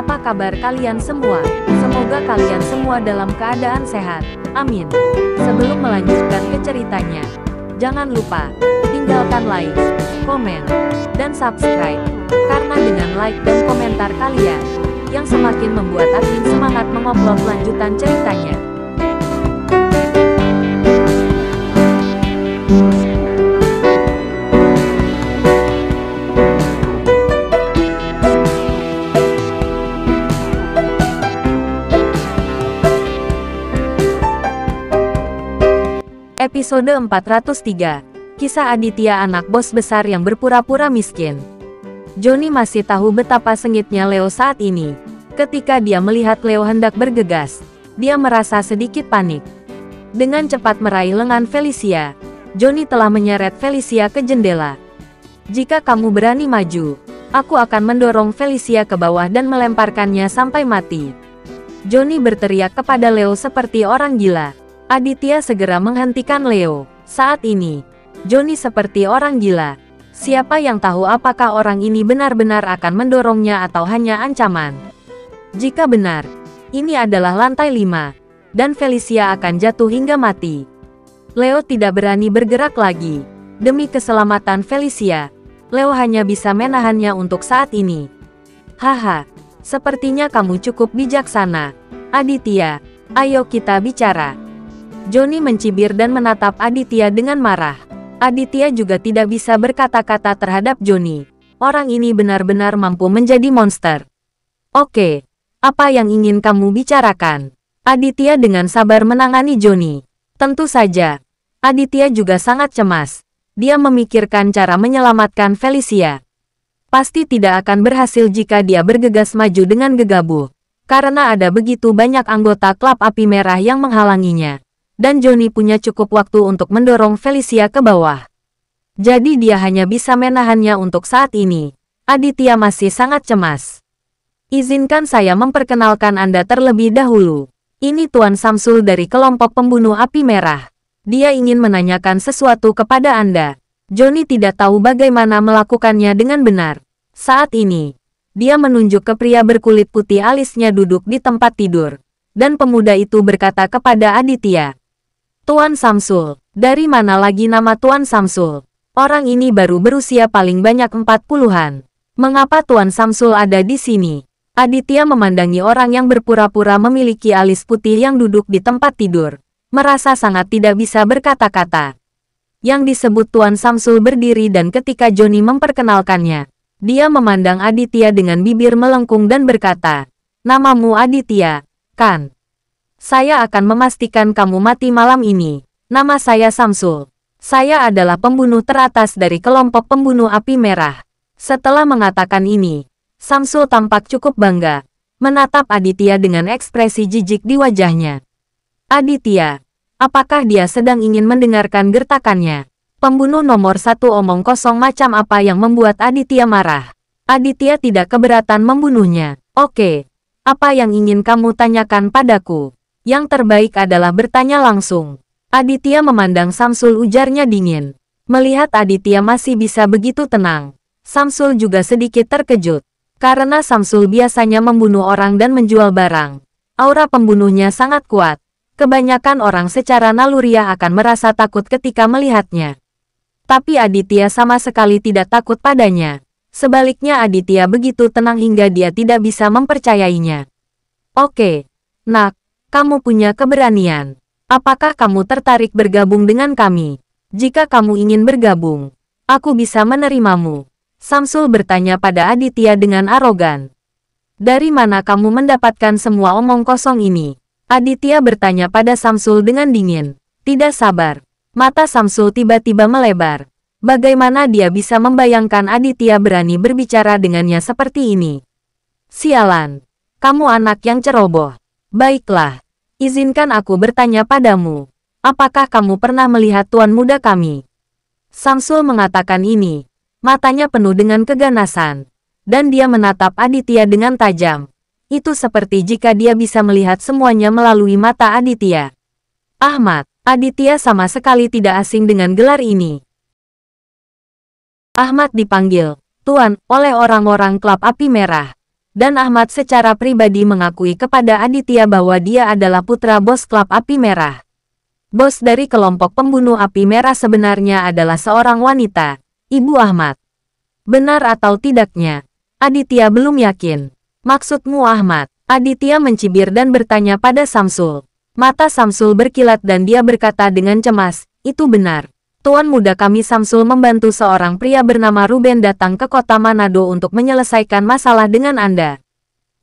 Apa kabar kalian semua? Semoga kalian semua dalam keadaan sehat. Amin. Sebelum melanjutkan ke ceritanya, jangan lupa tinggalkan like, komen, dan subscribe. Karena dengan like dan komentar kalian, yang semakin membuat admin semangat mengupload lanjutan ceritanya. Episode 403. Kisah Aditya, anak bos besar yang berpura-pura miskin. Johnny masih tahu betapa sengitnya Leo saat ini. Ketika dia melihat Leo hendak bergegas, dia merasa sedikit panik. Dengan cepat meraih lengan Felicia, Johnny telah menyeret Felicia ke jendela. "Jika kamu berani maju, aku akan mendorong Felicia ke bawah dan melemparkannya sampai mati." Johnny berteriak kepada Leo seperti orang gila. Aditya segera menghentikan Leo. Saat ini, Johnny seperti orang gila. Siapa yang tahu apakah orang ini benar-benar akan mendorongnya atau hanya ancaman? Jika benar, ini adalah lantai 5, dan Felicia akan jatuh hingga mati. Leo tidak berani bergerak lagi. Demi keselamatan Felicia, Leo hanya bisa menahannya untuk saat ini. "Haha, sepertinya kamu cukup bijaksana. Aditya, ayo kita bicara." Johnny mencibir dan menatap Aditya dengan marah. Aditya juga tidak bisa berkata-kata terhadap Johnny. Orang ini benar-benar mampu menjadi monster. "Oke, apa yang ingin kamu bicarakan?" Aditya dengan sabar menangani Johnny. Tentu saja, Aditya juga sangat cemas. Dia memikirkan cara menyelamatkan Felicia. Pasti tidak akan berhasil jika dia bergegas maju dengan gegabah, karena ada begitu banyak anggota klub api merah yang menghalanginya. Dan Johnny punya cukup waktu untuk mendorong Felicia ke bawah. Jadi dia hanya bisa menahannya untuk saat ini. Aditya masih sangat cemas. "Izinkan saya memperkenalkan Anda terlebih dahulu. Ini Tuan Samsul dari kelompok pembunuh api merah. Dia ingin menanyakan sesuatu kepada Anda." Johnny tidak tahu bagaimana melakukannya dengan benar. Saat ini, dia menunjuk ke pria berkulit putih alisnya duduk di tempat tidur. Dan pemuda itu berkata kepada Aditya, "Tuan Samsul, dari mana lagi nama Tuan Samsul? Orang ini baru berusia paling banyak 40-an. Mengapa Tuan Samsul ada di sini?" Aditya memandangi orang yang berpura-pura memiliki alis putih yang duduk di tempat tidur. Merasa sangat tidak bisa berkata-kata. Yang disebut Tuan Samsul berdiri dan ketika Johnny memperkenalkannya, dia memandang Aditya dengan bibir melengkung dan berkata, "Namamu Aditya, kan? Saya akan memastikan kamu mati malam ini. Nama saya Samsul. Saya adalah pembunuh teratas dari kelompok pembunuh api merah." Setelah mengatakan ini, Samsul tampak cukup bangga, menatap Aditya dengan ekspresi jijik di wajahnya. Aditya, apakah dia sedang ingin mendengarkan gertakannya? Pembunuh nomor 1 omong kosong macam apa yang membuat Aditya marah? Aditya tidak keberatan membunuhnya. "Oke, apa yang ingin kamu tanyakan padaku? Yang terbaik adalah bertanya langsung." Aditya memandang Samsul, ujarnya dingin. Melihat Aditya masih bisa begitu tenang, Samsul juga sedikit terkejut. Karena Samsul biasanya membunuh orang dan menjual barang. Aura pembunuhnya sangat kuat. Kebanyakan orang secara naluriah akan merasa takut ketika melihatnya. Tapi Aditya sama sekali tidak takut padanya. Sebaliknya Aditya begitu tenang hingga dia tidak bisa mempercayainya. "Oke, nak. Kamu punya keberanian. Apakah kamu tertarik bergabung dengan kami? Jika kamu ingin bergabung, aku bisa menerimamu." Samsul bertanya pada Aditya dengan arogan. "Dari mana kamu mendapatkan semua omong kosong ini?" Aditya bertanya pada Samsul dengan dingin. Tidak sabar. Mata Samsul tiba-tiba melebar. Bagaimana dia bisa membayangkan Aditya berani berbicara dengannya seperti ini? "Sialan. Kamu anak yang ceroboh. Baiklah, izinkan aku bertanya padamu. Apakah kamu pernah melihat tuan muda kami?" Samsul mengatakan ini. Matanya penuh dengan keganasan. Dan dia menatap Aditya dengan tajam. Itu seperti jika dia bisa melihat semuanya melalui mata Aditya. "Ahmad." Aditya sama sekali tidak asing dengan gelar ini. Ahmad dipanggil "Tuan" oleh orang-orang klub api merah. Dan Ahmad secara pribadi mengakui kepada Aditya bahwa dia adalah putra bos klub Api Merah. Bos dari kelompok pembunuh Api Merah sebenarnya adalah seorang wanita, Ibu Ahmad. Benar atau tidaknya? Aditya belum yakin. Maksudmu Ahmad? Aditya mencibir dan bertanya pada Samsul. Mata Samsul berkilat dan dia berkata dengan cemas, itu benar. Tuan muda kami Samsul membantu seorang pria bernama Ruben datang ke kota Manado untuk menyelesaikan masalah dengan Anda.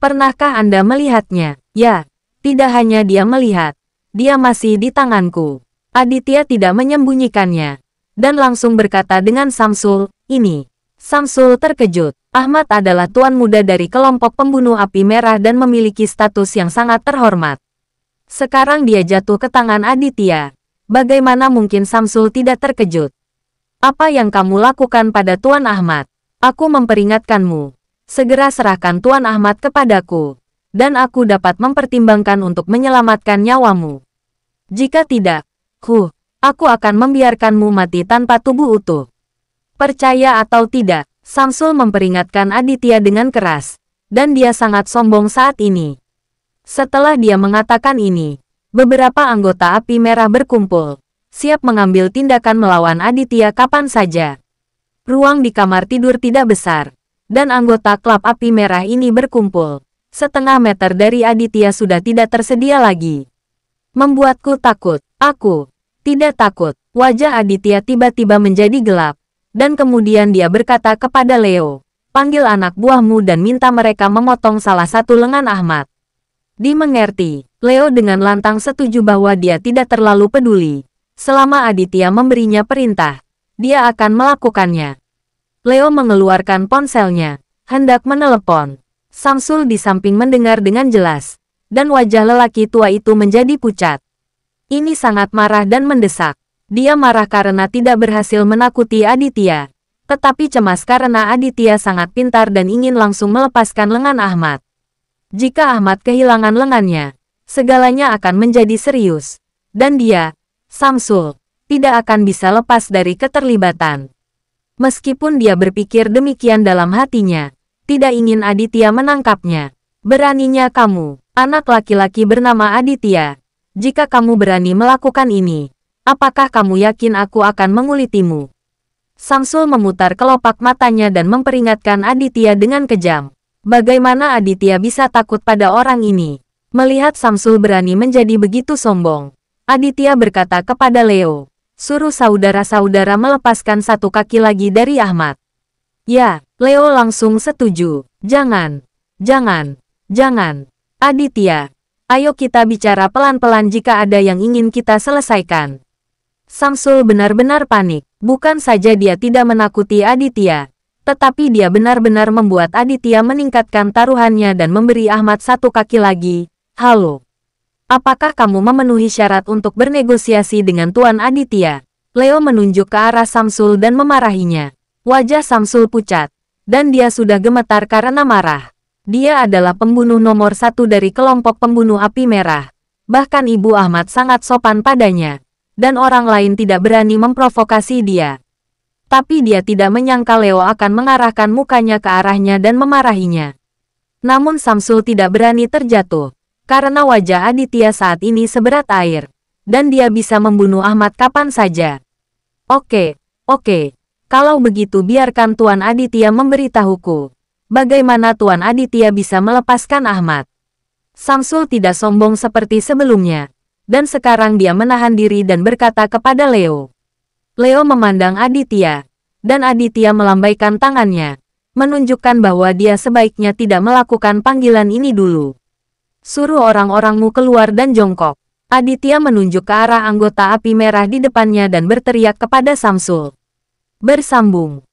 Pernahkah Anda melihatnya? Ya, tidak hanya dia melihat. Dia masih di tanganku. Aditya tidak menyembunyikannya. Dan langsung berkata dengan Samsul, ini. Samsul terkejut. Ahmad adalah tuan muda dari kelompok pembunuh Api Merah dan memiliki status yang sangat terhormat. Sekarang dia jatuh ke tangan Aditya. Bagaimana mungkin Samsul tidak terkejut? Apa yang kamu lakukan pada Tuan Ahmad? Aku memperingatkanmu. Segera serahkan Tuan Ahmad kepadaku. Dan aku dapat mempertimbangkan untuk menyelamatkan nyawamu. Jika tidak, aku akan membiarkanmu mati tanpa tubuh utuh. Percaya atau tidak, Samsul memperingatkan Aditya dengan keras. Dan dia sangat sombong saat ini. Setelah dia mengatakan ini, beberapa anggota Api Merah berkumpul, siap mengambil tindakan melawan Aditya kapan saja. Ruang di kamar tidur tidak besar, dan anggota klub Api Merah ini berkumpul. Setengah meter dari Aditya sudah tidak tersedia lagi. Membuatku takut. Aku tidak takut. Wajah Aditya tiba-tiba menjadi gelap, dan kemudian dia berkata kepada Leo, panggil anak buahmu dan minta mereka memotong salah satu lengan Ahmad. Dimengerti. Leo dengan lantang setuju bahwa dia tidak terlalu peduli. Selama Aditya memberinya perintah, dia akan melakukannya. Leo mengeluarkan ponselnya, hendak menelepon. Samsul di samping mendengar dengan jelas, dan wajah lelaki tua itu menjadi pucat. Ini sangat marah dan mendesak. Dia marah karena tidak berhasil menakuti Aditya, tetapi cemas karena Aditya sangat pintar dan ingin langsung melepaskan lengan Ahmad. Jika Ahmad kehilangan lengannya, segalanya akan menjadi serius. Dan dia, Samsul, tidak akan bisa lepas dari keterlibatan. Meskipun dia berpikir demikian dalam hatinya, tidak ingin Aditya menangkapnya. Beraninya kamu, anak laki-laki bernama Aditya. Jika kamu berani melakukan ini, apakah kamu yakin aku akan mengulitimu? Samsul memutar kelopak matanya dan memperingatkan Aditya dengan kejam. Bagaimana Aditya bisa takut pada orang ini? Melihat Samsul berani menjadi begitu sombong, Aditya berkata kepada Leo, suruh saudara-saudara melepaskan satu kaki lagi dari Ahmad. Ya, Leo langsung setuju. Jangan, Aditya, ayo kita bicara pelan-pelan jika ada yang ingin kita selesaikan. Samsul benar-benar panik. Bukan saja dia tidak menakuti Aditya, tetapi dia benar-benar membuat Aditya meningkatkan taruhannya dan memberi Ahmad satu kaki lagi. Halo. Apakah kamu memenuhi syarat untuk bernegosiasi dengan Tuan Aditya? Leo menunjuk ke arah Samsul dan memarahinya. Wajah Samsul pucat, dan dia sudah gemetar karena marah. Dia adalah pembunuh nomor satu dari kelompok pembunuh Api Merah. Bahkan Ibu Ahmad sangat sopan padanya, dan orang lain tidak berani memprovokasi dia. Tapi dia tidak menyangka Leo akan mengarahkan mukanya ke arahnya dan memarahinya. Namun Samsul tidak berani terjatuh, karena wajah Aditya saat ini seberat air, dan dia bisa membunuh Ahmad kapan saja. Oke, kalau begitu biarkan Tuan Aditya memberitahuku. Bagaimana Tuan Aditya bisa melepaskan Ahmad? Samsul tidak sombong seperti sebelumnya, dan sekarang dia menahan diri dan berkata kepada Leo. Leo memandang Aditya, dan Aditya melambaikan tangannya, menunjukkan bahwa dia sebaiknya tidak melakukan panggilan ini dulu. Suruh orang-orangmu keluar dan jongkok. Aditya menunjuk ke arah anggota Api Merah di depannya dan berteriak kepada Samsul. Bersambung.